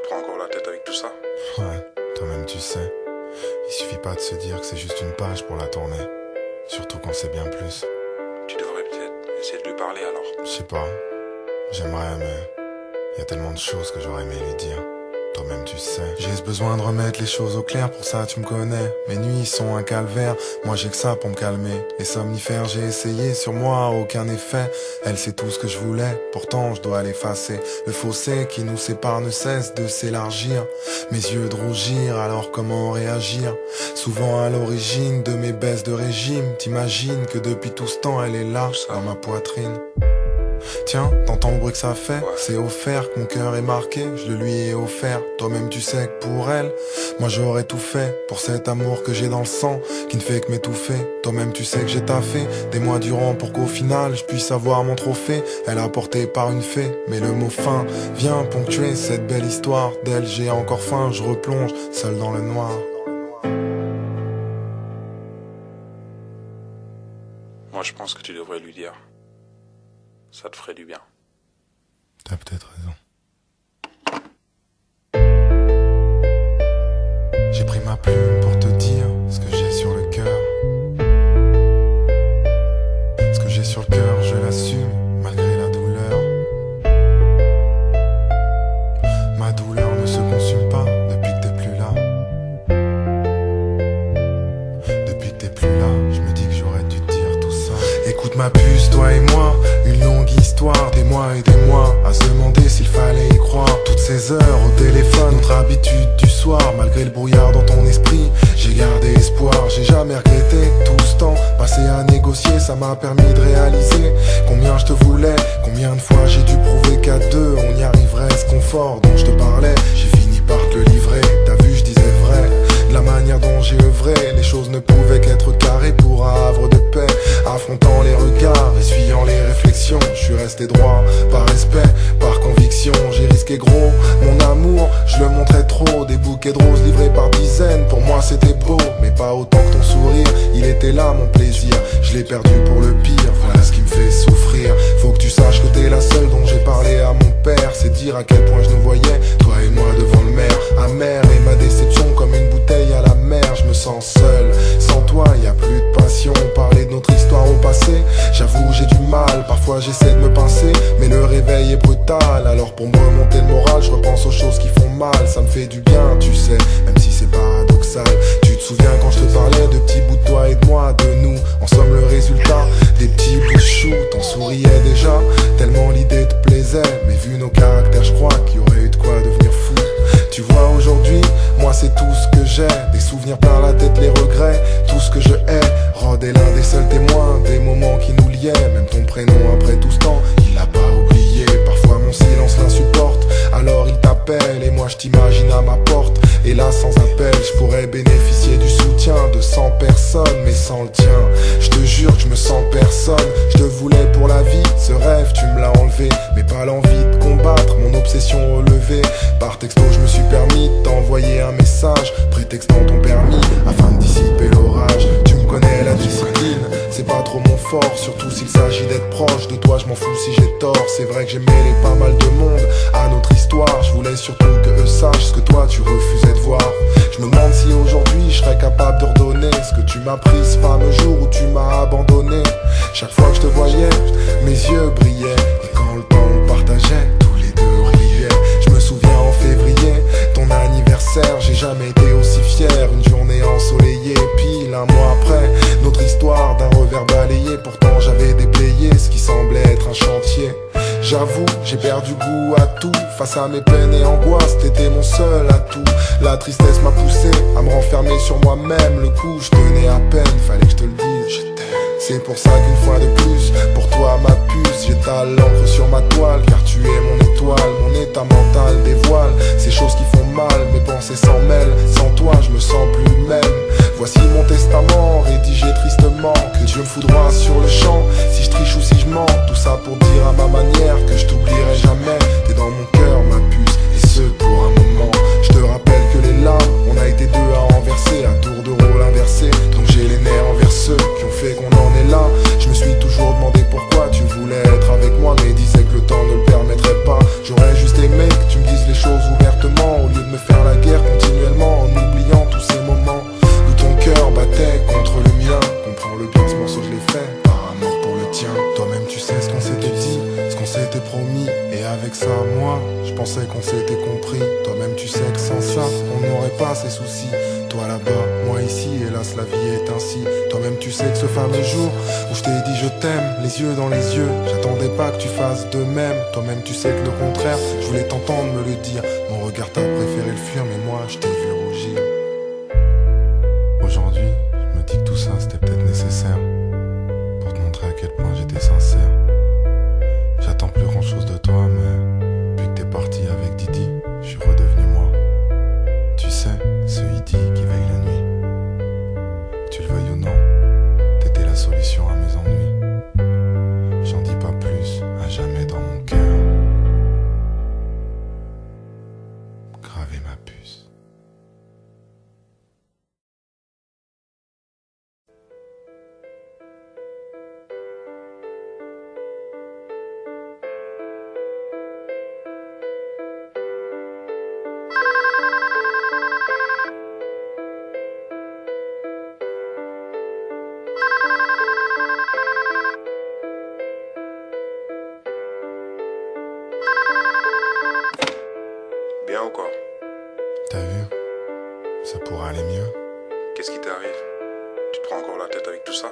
prends encore la tête avec tout ça? Ouais, toi-même tu sais. Il suffit pas de se dire que c'est juste une page pour la tourner. Surtout quand c'est bien plus. Tu devrais peut-être essayer de lui parler alors. Je sais pas. J'aimerais, mais y a tellement de choses que j'aurais aimé lui dire. Toi-même tu sais. J'ai ce besoin de remettre les choses au clair, pour ça tu me connais. Mes nuits sont un calvaire, moi j'ai que ça pour me calmer. Les somnifères j'ai essayé, sur moi aucun effet. Elle sait tout ce que je voulais, pourtant je dois l'effacer. Le fossé qui nous sépare ne cesse de s'élargir. Mes yeux de rougir, alors comment réagir? Souvent à l'origine de mes baisses de régime, t'imagines que depuis tout ce temps elle est là, dans ma poitrine. Tiens, t'entends le bruit que ça fait? C'est offert que mon cœur est marqué, je le lui ai offert. Toi-même tu sais que pour elle, moi j'aurais tout fait. Pour cet amour que j'ai dans le sang, qui ne fait que m'étouffer. Toi-même tu sais que j'ai taffé des mois durant pour qu'au final je puisse avoir mon trophée. Elle a porté par une fée, mais le mot fin vient ponctuer cette belle histoire. D'elle j'ai encore faim, je replonge seul dans le noir. Moi je pense que tu devrais lui dire. Ça te ferait du bien. T'as peut-être raison. J'ai pris ma plume pour te dire ce que j'ai sur le cœur. Ce que j'ai sur le cœur, je l'assume, malgré la douleur. Ma douleur ne se consume pas depuis que t'es plus là. Depuis que t'es plus là, je me dis que j'aurais dû te dire tout ça. Écoute ma puce, toi et moi, une longue histoire, des mois et des mois, à se demander s'il fallait y croire. Toutes ces heures au téléphone, notre habitude du soir, malgré le brouillard dans ton esprit, j'ai gardé espoir. J'ai jamais regretté tout ce temps passé à négocier, ça m'a permis de réaliser combien je te voulais, combien de fois j'ai dû prouver qu'à deux on y arriverait. Ce confort dont je te parlais, j'ai fini par te le livrer. T'as vu, je disais vrai, de la manière dont j'ai œuvré, les choses ne pouvaient qu'être carrées pour un havre de paix. Affrontant les regards, essuyant les réflexions, je suis resté droit, par respect, par conviction. J'ai risqué gros, mon amour, je le montrais trop. Des bouquets de roses livrés par dizaines, pour moi c'était beau, mais pas autant que ton sourire. Il était là mon plaisir, je l'ai perdu pour le pire. Voilà ce qui me fait souffrir. Faut que tu saches que t'es la seule dont j'ai parlé à mon père. C'est dire à quel point je nous voyais, toi et moi devant le maire. Amer et ma déception comme une bouteille à la mer. Je me sens seul, sans toi y a plus de passion. Parler de notre histoire au passé, j'avoue j'ai du mal. Parfois j'essaie de me pincer, mais le réveil est brutal. Alors pour me remonter le moral, je repense aux choses qui font mal. Ça me fait du bien, tu sais, même si c'est paradoxal. Tu te souviens quand je te parlais de petits bouts de toi et de moi, de nous. En somme le résultat, des petits bouts de chou. T'en souriais déjà, tellement l'idée te plaisait. Mais vu nos caractères, je crois qu'il y aurait eu de quoi devenir fou. Tu vois aujourd'hui, moi c'est tout ce que j'ai. Des souvenirs plein la tête, les regrets, tout ce que je hais. Rod est l'un des seuls témoins des moments qui nous liaient. Même ton prénom après tout ce temps, il l'a pas oublié. Parfois mon silence l'insupporte, alors il t'appelle et moi je t'imagine à ma porte. Et là sans appel, je pourrais bénéficier du soutien de 100 personnes, mais sans le tien, je te jure que je me sens personne. Je te voulais pour la vie, ce rêve tu me l'as enlevé, mais pas l'envie de combattre mon obsession relevée. Par texto je me suis permis de t'envoyer un message, prétextant ton permis afin de dissiper l'orage. Tu me connais, la discipline, c'est pas trop mon fort, surtout s'il s'agit d'être proche de toi, je m'en fous si j'ai tort. C'est vrai que j'ai mêlé pas mal de monde à notre histoire, je voulais surtout que eux sachent ce que toi tu refusais de voir. Je me demande si aujourd'hui je serais capable de redonner ce que tu m'as pris ce fameux jour où tu m'as abandonné. Chaque fois que je te voyais, mes yeux brillaient, et quand le temps on partageait, tous les deux on riait. Je me souviens en février, ton anniversaire, j'ai jamais été aussi fier. Une journée ensoleillée, pile un mois après, notre histoire d'un revers balayé. Pourtant j'avais déblayé ce qui semblait être un chantier. J'avoue, j'ai perdu goût à tout. Face à mes peines et angoisses, t'étais mon seul atout. La tristesse m'a poussé à me renfermer sur moi-même. Le coup, je tenais à peine, fallait que je te le dise, je t'aime. C'est pour ça qu'une fois de plus, pour toi ma puce, j'étale l'encre sur ma toile. Car tu es mon étoile, mon état mental dévoile ces choses qui font mal, mes pensées s'en mêlent. Sans toi, je me sens plus le même. Voici mon testament, rédigé tristement. Que Dieu me foudroie sur le champ, si je triche ou si je mens. Tout ça pour dire à ma manière que je t'oublierai jamais. T'es dans mon cœur, ma puce, et ce pour un moment. Je te rappelle que les larmes, on a été deux à renverser, à tour de rôle inversé. Donc j'ai les nerfs envers ceux qui ont fait qu'on en est là. Je me suis toujours demandé pourquoi tu voulais être avec moi, mais disais que le temps ne le permettrait pas. J'aurais juste aimé que tu me dises les choses ouvertement. pas ses soucis. Toi là-bas, moi ici, hélas la vie est ainsi. Toi-même tu sais que ce fameux jour où je t'ai dit je t'aime, les yeux dans les yeux, j'attendais pas que tu fasses de même. Toi-même tu sais que le contraire, je voulais t'entendre me le dire. Mon regard t'a préféré le fuir, mais moi je t'ai vu rougir. Aujourd'hui, je me dis que tout ça c'était peut-être nécessaire pour te montrer à quel point j'étais sincère. J'attends plus grand chose de toi, mais depuis que t'es parti avec Didi, je suis redevenu moi. Tu sais, ce Idi qui veille la nuit. Tu le veuilles ou non, t'étais la solution à mes ennuis. J'en dis pas plus, à jamais dans mon cœur. Graver ma puce. Bien ou quoi? T'as vu? Ça pourrait aller mieux. Qu'est-ce qui t'arrive? Tu te prends encore la tête avec tout ça?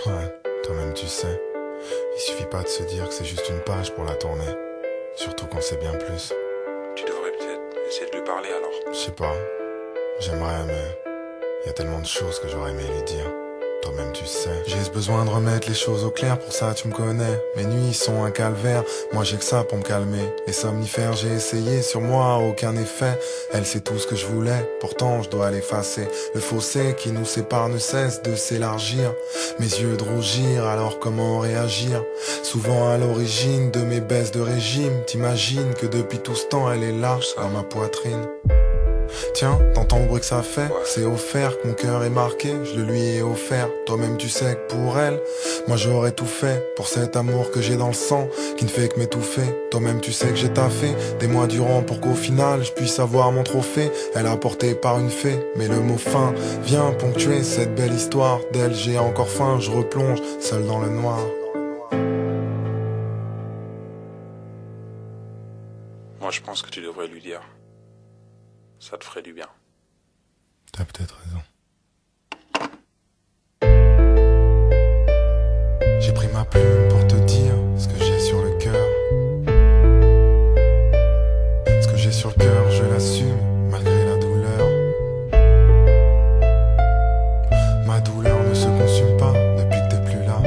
Ouais, toi-même tu sais. Il suffit pas de se dire que c'est juste une page pour la tourner. Surtout quand c'est bien plus. Tu devrais peut-être essayer de lui parler alors. Je sais pas. J'aimerais, mais y a tellement de choses que j'aurais aimé lui dire. Toi-même tu sais. J'ai ce besoin de remettre les choses au clair, pour ça tu me connais. Mes nuits sont un calvaire, moi j'ai que ça pour me calmer. Les somnifères j'ai essayé, sur moi aucun effet. Elle sait tout ce que je voulais, pourtant je dois l'effacer. Le fossé qui nous sépare ne cesse de s'élargir. Mes yeux de rougir, alors comment réagir? Souvent à l'origine de mes baisses de régime, t'imagines que depuis tout ce temps elle est là, dans ma poitrine. Tiens, t'entends le bruit que ça fait? C'est offert que mon cœur est marqué, je le lui ai offert. Toi-même tu sais que pour elle, moi j'aurais tout fait pour cet amour que j'ai dans le sang, qui ne fait que m'étouffer. Toi-même tu sais que j'ai taffé des mois durant pour qu'au final je puisse avoir mon trophée. Elle a porté par une fée, mais le mot fin vient ponctuer cette belle histoire. D'elle j'ai encore faim, je replonge seul dans le noir. Moi je pense que tu devrais lui dire. Ça te ferait du bien. T'as peut-être raison. J'ai pris ma plume pour te dire ce que j'ai sur le cœur. Ce que j'ai sur le cœur, je l'assume, malgré la douleur. Ma douleur ne se consume pas depuis que t'es plus là.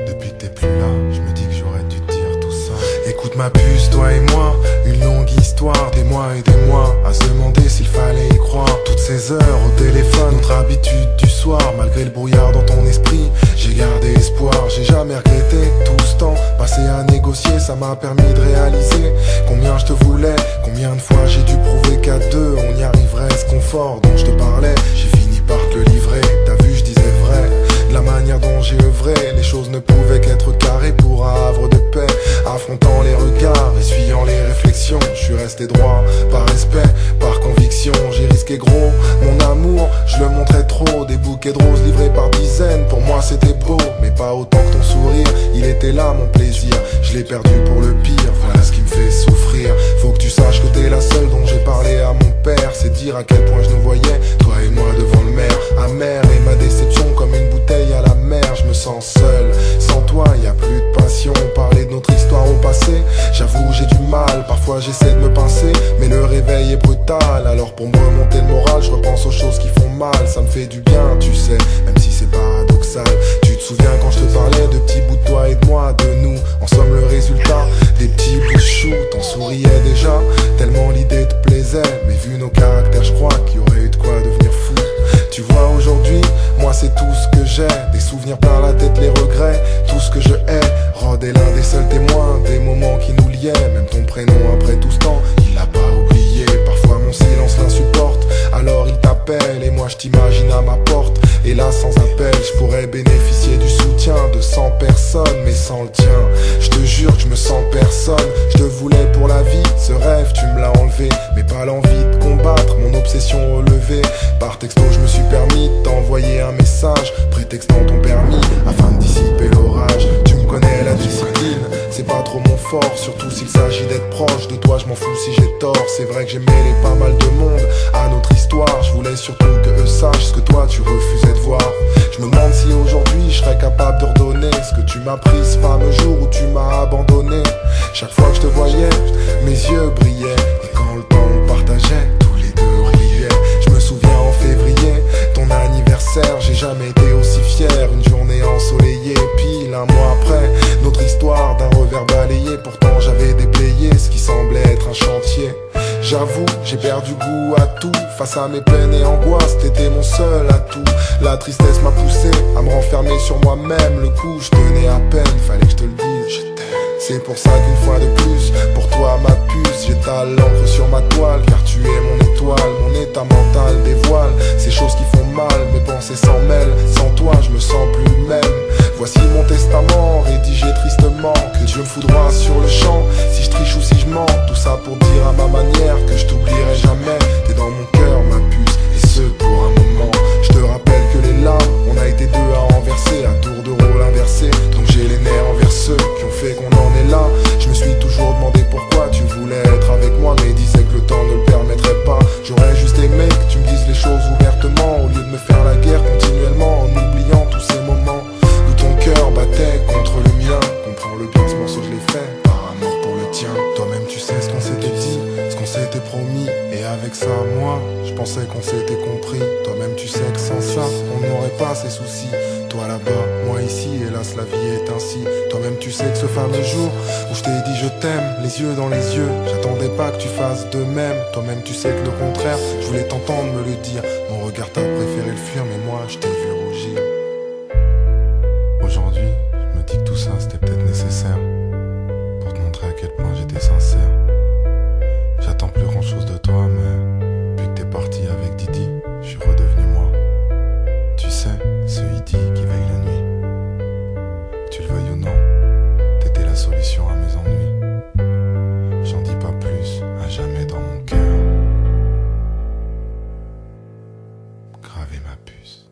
Depuis que t'es plus là, je me dis que j'aurais dû te dire tout ça. Écoute ma puce, toi et moi, une longue histoire, des mois et des mois, à se demander s'il fallait y croire. Toutes ces heures au téléphone, notre habitude du soir, malgré le brouillard dans ton esprit, j'ai gardé espoir. J'ai jamais regretté tout ce temps passé à négocier, ça m'a permis de réaliser combien je te voulais, combien de fois j'ai dû prouver qu'à deux on y arriverait. Ce confort dont je te parlais, j'ai fini par te le livrer. T'as vu, je disais vrai, de la manière dont j'ai œuvré, les choses ne pouvaient qu'être carrées pour un havre de paix. Affrontant les regards, essuyant les réflexions, je suis resté droit, par respect, par conviction. J'ai risqué gros, mon amour, je le montrais trop. Des bouquets de roses livrés par dizaines, pour moi c'était beau, mais pas autant que ton sourire. Il était là mon plaisir, je l'ai perdu pour le pire. Voilà ce qui me fait souffrir. Faut que tu saches que t'es la seule dont j'ai parlé à mon père. C'est dire à quel point je nous voyais, toi et moi devant le maire. Amer et ma déception comme une bouteille à la mer. Je me sens seul, sans toi y a plus de passion. Parler de notre histoire au passé, j'avoue j'ai du mal. Parfois j'essaie de me pincer, mais le réveil est brutal. Alors pour me remonter le moral, je repense aux choses qui font mal. Ça me fait du bien, tu sais, même si c'est paradoxal. Tu te souviens quand je te parlais de petits bouts de toi et de moi, de nous. En somme le résultat, des petits bouts de chou. T'en souriais déjà, tellement l'idée te plaisait. Mais vu nos caractères, je crois qu'il y aurait eu de quoi devenir fou. Tu vois aujourd'hui, moi c'est tout ce que j'ai. Des souvenirs plein la tête, les regrets, tout ce que je hais. Rod est l'un des seuls témoins des moments qui nous liaient. Même ton prénom après tout ce temps, il l'a pas oublié. Parfois mon silence l'insupporte, alors il t'appelle et moi je t'imagine à ma porte. Et là sans appel, je pourrais bénéficier du soutien de 100 personnes, mais sans le tien, je te jure que je me sens personne. Je te voulais pour la vie, ce rêve tu me l'as enlevé, mais pas l'envie de combattre mon obsession relevée. Par texto je me suis permis de t'envoyer un message, prétextant ton permis afin de dissiper l'orage. Tu me connais, la discipline, c'est pas trop mon fort. fort, surtout s'il s'agit d'être proche de toi. Je m'en fous si j'ai tort, c'est vrai que j'ai mêlé pas mal de monde à notre histoire. Je voulais surtout que eux sachent ce que toi tu refusais de voir. Je me demande si aujourd'hui je serais capable de redonner ce que tu m'as pris ce fameux jour où tu m'as abandonné. Chaque fois que je te voyais, mes yeux brillaient, et quand le temps on partageait, tous les deux riaient. Je me souviens en février, ton anniversaire, j'ai jamais été aussi fier. Une journée ensoleillée, pile un mois après, notre histoire d'un revers balayé. Pourtant j'avais déblayé ce qui semblait être un chantier. J'avoue, j'ai perdu goût à tout. Face à mes peines et angoisses, t'étais mon seul atout. La tristesse m'a poussé à me renfermer sur moi-même. Le coup, je tenais à peine, fallait que je te le dise, je t'aime. C'est pour ça qu'une fois de plus, pour toi ma puce, j'étale l'encre sur ma toile. Car tu es mon étoile, mon état mental dévoile ces choses qui font mal, mes pensées s'en mêlent. Sans toi, je me sens plus le même. Voici mon testament, rédigé tristement. Que Dieu me foudroie sur le champ, si je triche ou si je mens. Tout ça pour dire à ma manière que je t'oublierai jamais. T'es dans mon cœur, ma puce, et ce pour un moment. Je te rappelle que les larmes, on a été deux à renverser, à tour de rôle inversé. Donc j'ai les nerfs envers ceux qui ont fait qu'on en est là. Je me suis toujours demandé pourquoi tu voulais être avec moi, mais disais que le temps ne le permettrait pas. J'aurais juste aimé que tu me dises les choses ouvertement, au lieu de me faire la guerre continuellement en oubliant tous ces moments où ton cœur battait contre le mien. Comprends-le bien, ce morceau je l'ai fait par amour pour le tien. Toi-même tu sais ce qu'on s'était dit, ce qu'on s'était promis, et avec ça moi je pensais qu'on s'était compris. Toi-même tu sais que sans ça on n'aurait pas ces soucis. Toi là-bas, moi ici, hélas la vie est ainsi. Toi-même tu sais que ce fameux jour où je t'ai dit je t'aime, les yeux dans les yeux, j'attendais pas que tu fasses de même. Toi-même tu sais que le contraire, je voulais t'entendre me le dire. Mon regard t'a préféré le fuir, mais moi je t'ai vu rougir. Aujourd'hui, je me dis que tout ça c'était peut-être nécessaire pour te montrer à quel point j'étais sincère. J'attends plus grand chose de toi, mais depuis que t'es parti avec Didi, je suis redevenu moi. Tu sais, ce Idi qui veille la nuit. Tu le veuilles ou non, t'étais la solution à mes ennuis. J'en dis pas plus, à jamais dans mon cœur. Graver ma puce.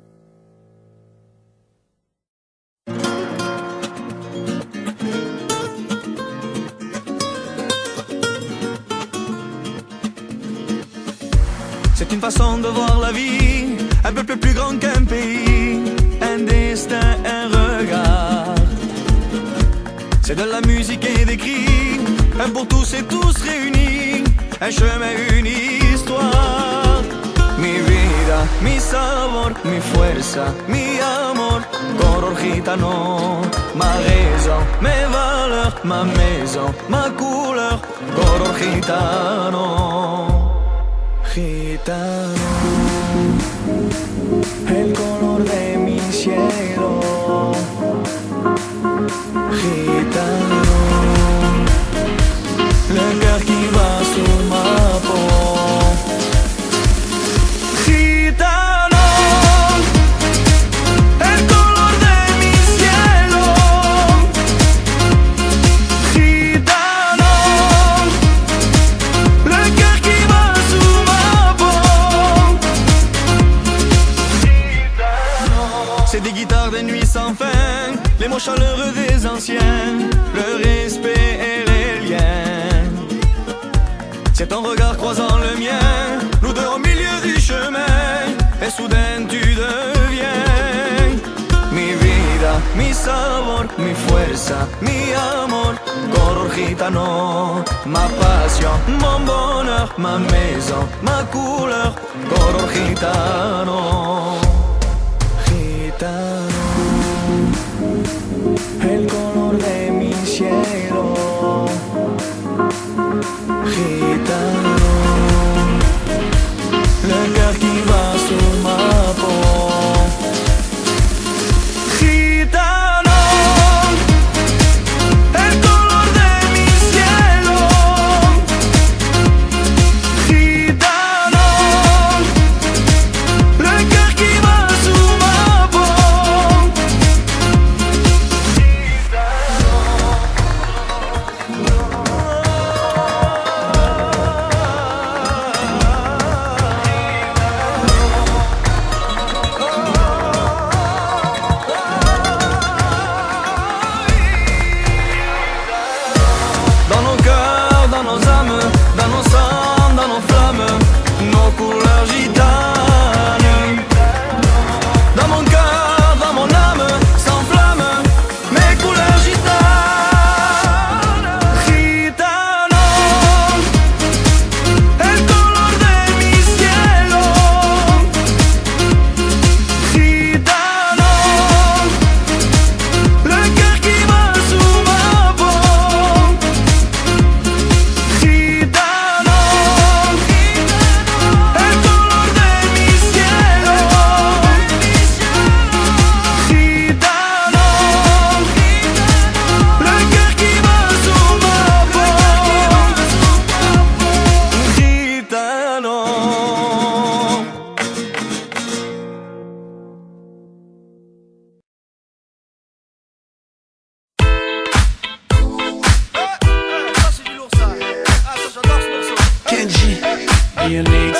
C'est une façon de voir la vie, un peuple plus grand qu'un pays, un destin, un regard. C'est de la musique et des cris, un pour tous et tous réunis, un chemin, une histoire. Mi vida, mi sabor, mi fuerza, mi amor, color gitano. Ma raison, mes valeurs, ma maison, ma couleur, color gitano. Gitano, el color de mi cielo. Gitano, le cœur qui bat sur ma peau. Gitano, el color de mi cielo. Gitano, le cœur qui bat sur ma peau. C'est des guitares de nuit sans fin, les mots chaleureux des anciens, le respect et les liens. C'est ton regard croisant le mien, nous deux au milieu du chemin, et soudain tu deviens mi vida, mi sabor, mi fuerza, mi amor, color gitano. Ma passion, mon bonheur, ma maison, ma couleur, color gitano. Gitano, el color de mi cielo. Gitano, le cœur qui bat sur ma peau. Gitano, el color de mi cielo. Gitano, le cœur qui bat sur ma peau. Kenji, Unix.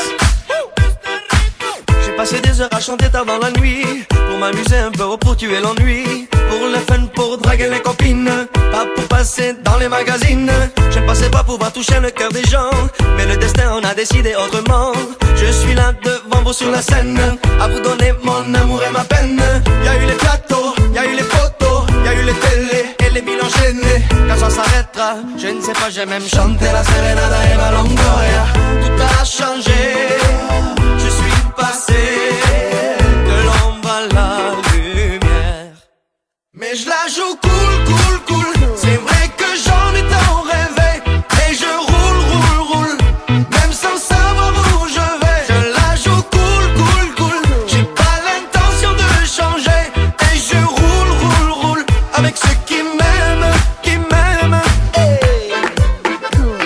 J'ai passé des heures à chanter tard dans la nuit, pour m'amuser un peu ou pour tuer l'ennui, pour le fun, pour draguer les copines, pas pour passer dans les magazines. Je ne pensais pas pouvoir toucher le cœur des gens, mais le destin en a décidé autrement. Je suis là devant vous sur la scène, à vous donner mon amour et ma peine. Y a eu les plateaux, y a eu les photos, y a eu les télés et les villes enchaînées. Quand ça s'arrêtera, je ne sais pas, j'ai même chanté la Serenada et la Longoria. Tout a changé, je suis passé de l'ombre à la lumière. Mais je la joue cool, cool, cool. C'est vrai que j'en ai tant rêvé, et je roule, roule, roule, même sans savoir où je vais. Je la joue cool, cool, cool. J'ai pas l'intention de changer, et je roule, roule, roule avec ceux qui m'aiment, qui m'aiment. Hey. Cool.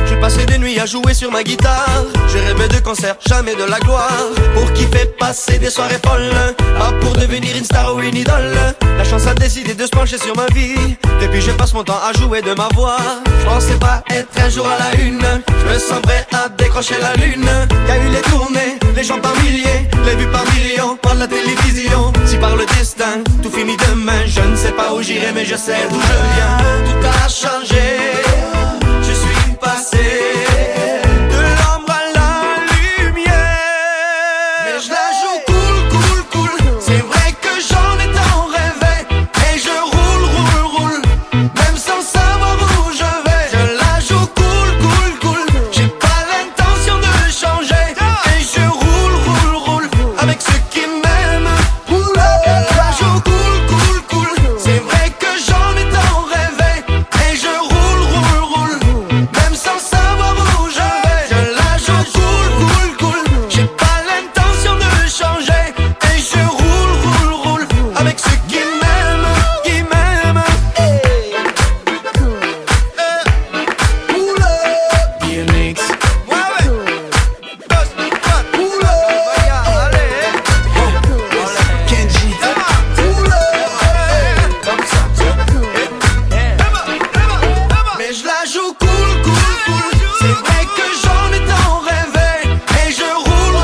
J'ai passé des nuits à jouer sur ma guitare. Je rêvais de concerts, jamais de la gloire. Pour kiffer, passer des soirées folles, pas pour devenir une star ou une idole. La chance a décidé de se pencher sur ma vie. Depuis je passe mon temps à jouer de ma voix. Je pensais pas être un jour à la une. Je me sens prêt à décrocher la lune. Y a eu les tournées, les gens par milliers, les vues par millions, par la télévision. Si par le destin, tout finit demain, je ne sais pas où j'irai, mais je sais d'où je viens. Tout a changé.